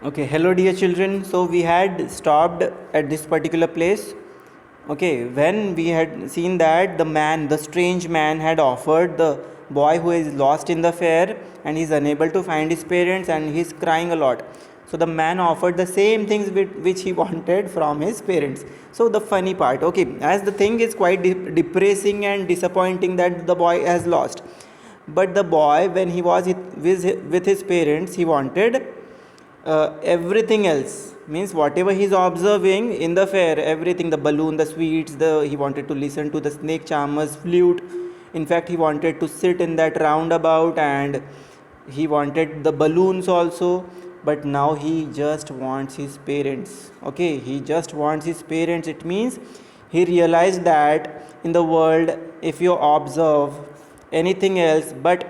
Okay, hello dear children. So we had stopped at this particular place. Okay, when we had seen that the strange man had offered the boy who is lost in the fair and he's unable to find his parents and he's crying a lot. So the man offered the same things which he wanted from his parents. So the funny part, okay, as the thing is quite depressing and disappointing that the boy has lost. But the boy, when he was with his parents, he wanted everything else, means whatever he's observing in the fair, everything, the balloon, the sweets, he wanted to listen to the snake charmer's flute. In fact, he wanted to sit in that roundabout and he wanted the balloons also. But now he just wants his parents. Okay, he just wants his parents. It means he realized that in the world, if you observe anything else, but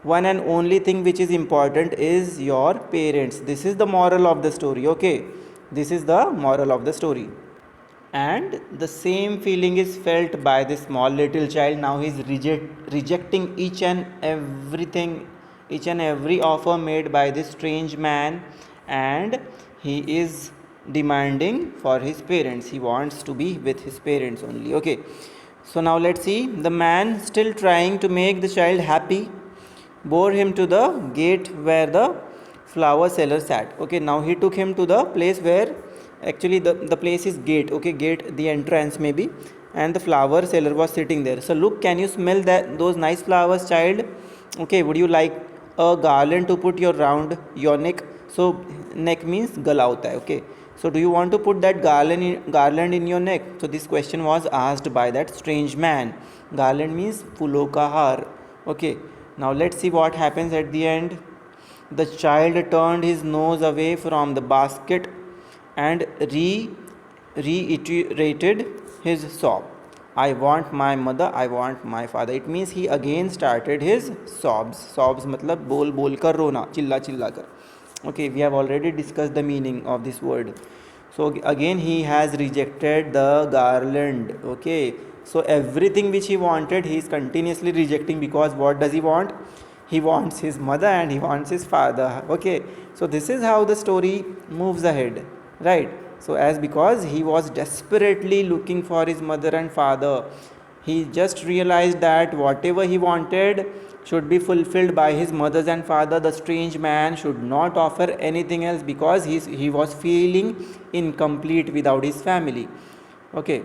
one and only thing which is important is your parents. This is the moral of the story. Okay, this is the moral of the story. And the same feeling is felt by this small little child. Now he is rejecting each and everything, each and every offer made by this strange man, and he is demanding for his parents. He wants to be with his parents only. Okay, so now let's see. The man, still trying to make the child happy, bore him to the gate where the flower seller sat. Okay, now he took him to the place where actually the place is gate. Okay, gate, the entrance maybe, and the flower seller was sitting there. So look, can you smell that those nice flowers, child? Okay, would you like a garland to put your neck? So neck means gala hota hai. Okay, so do you want to put that garland in your neck? So this question was asked by that strange man. Garland means phulo ka har. Okay, now let's see what happens at the end. The child turned his nose away from the basket and reiterated his sob. I want my mother, I want my father. It means he again started his sobs. Sobs matlab bol bol kar rona, chilla chilla kar. Okay, we have already discussed the meaning of this word. So again he has rejected the garland. Okay, so everything which he wanted, he is continuously rejecting, because what does he want? He wants his mother and he wants his father. Okay, so this is how the story moves ahead, right? So as because he was desperately looking for his mother and father, he just realized that whatever he wanted should be fulfilled by his mothers and father. The strange man should not offer anything else, because he was feeling incomplete without his family. Okay,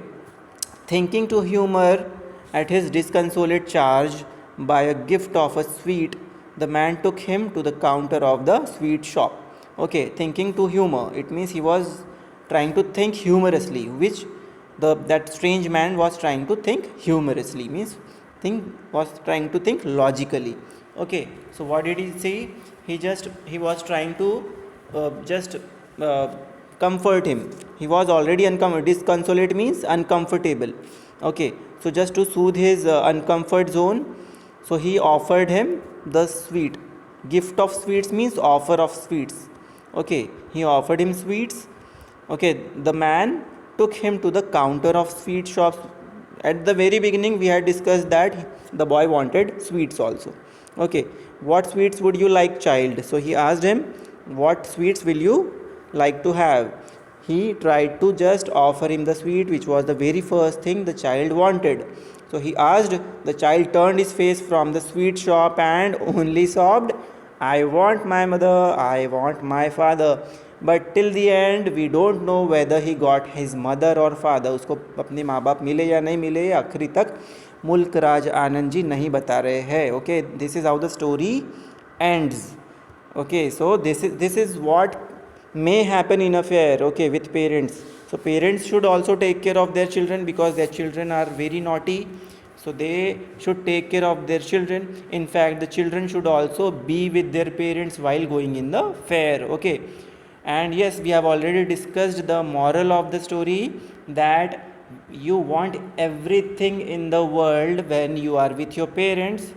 thinking to humor at his disconsolate charge by a gift of a sweet, the man took him to the counter of the sweet shop. Okay, thinking to humor, it means he was trying to think humorously, which that strange man was trying to think humorously, means was trying to think logically. Okay, so what did he say? He was trying to just comfort him. He was already uncomfortable. Disconsolate means uncomfortable. Okay, so just to soothe his uncomfort zone, so he offered him the sweet. Gift of sweets means offer of sweets. Okay, he offered him sweets. Okay, the man took him to the counter of sweet shops. At the very beginning we had discussed that the boy wanted sweets also. Okay, what sweets would you like, child? So he asked him, what sweets will you like to have? He tried to just offer him the sweet, which was the very first thing the child wanted. So he asked, the child turned his face from the sweet shop and only sobbed, I want my mother, I want my father. But till the end we don't know whether he got his mother or father. उसको अपने माँ बाप मिले या नहीं मिले, आखिरी तक मुल्क राज आनंद जी नहीं बता रहे हैं. Okay, this is how the story ends. Okay, so this is what may happen in a fair. Okay, with parents. So parents should also take care of their children, because their children are very naughty. So they should take care of their children. In fact, the children should also be with their parents while going in the fair. Okay, and yes, we have already discussed the moral of the story, that you want everything in the world when you are with your parents,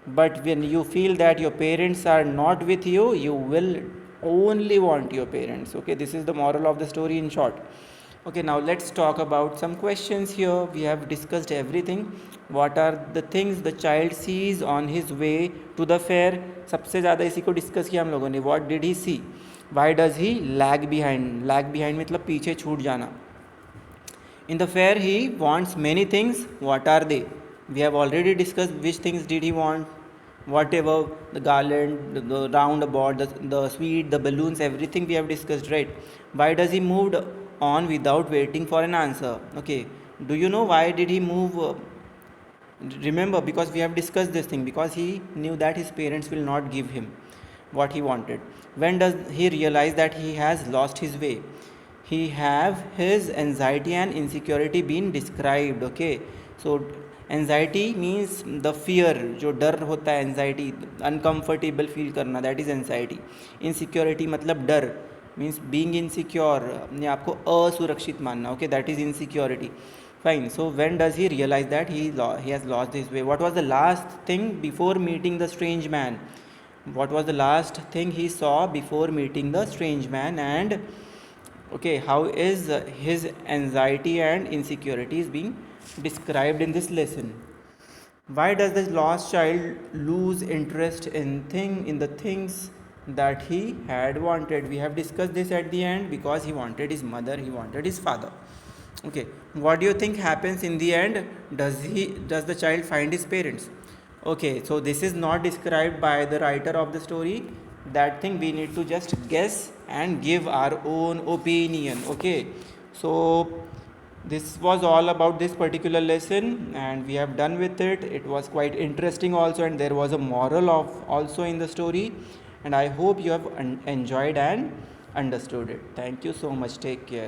but when you feel that your parents are not with you, you will only want your parents. Okay, this is the moral of the story in short. Okay, now let's talk about some questions here. We have discussed everything. What are the things the child sees on his way to the fair? सबसे ज़्यादा इसी को discuss किया हम लोगों ने. What did he see? Why does he lag behind? Lag behind मतलब पीछे छूट जाना. In the fair he wants many things. What are they? We have already discussed which things did he want. Whatever, the garland, the roundabout, the sweet, the balloons, everything we have discussed, right? Why does he moved on without waiting for an answer? Okay, do you know why did he move? Remember, because we have discussed this thing, because he knew that his parents will not give him what he wanted. When does he realize that he has lost his way? He have his anxiety and insecurity been described. Okay, so anxiety means the fear, जो डर होता है, anxiety uncomfortable feel करना, that is anxiety. Insecurity मतलब डर, means being insecure, अपने आप को असुरक्षित मानना. Okay, that is insecurity. Fine. So when does he realize that he has lost his way? What was the last thing before meeting the strange man? What was the last thing he saw before meeting the strange man? And okay, how is his anxiety and insecurities being described in this lesson? Why does the lost child lose interest in the things that he had wanted? We have discussed this at the end. Because he wanted his mother, he wanted his father. Okay, what do you think happens in the end? Does the child find his parents? Okay, so this is not described by the writer of the story. That thing we need to just guess and give our own opinion. Okay, so this was all about this particular lesson, and we have done with it. It was quite interesting also, and there was a moral of also in the story, and I hope you have enjoyed and understood it. Thank you so much. Take care.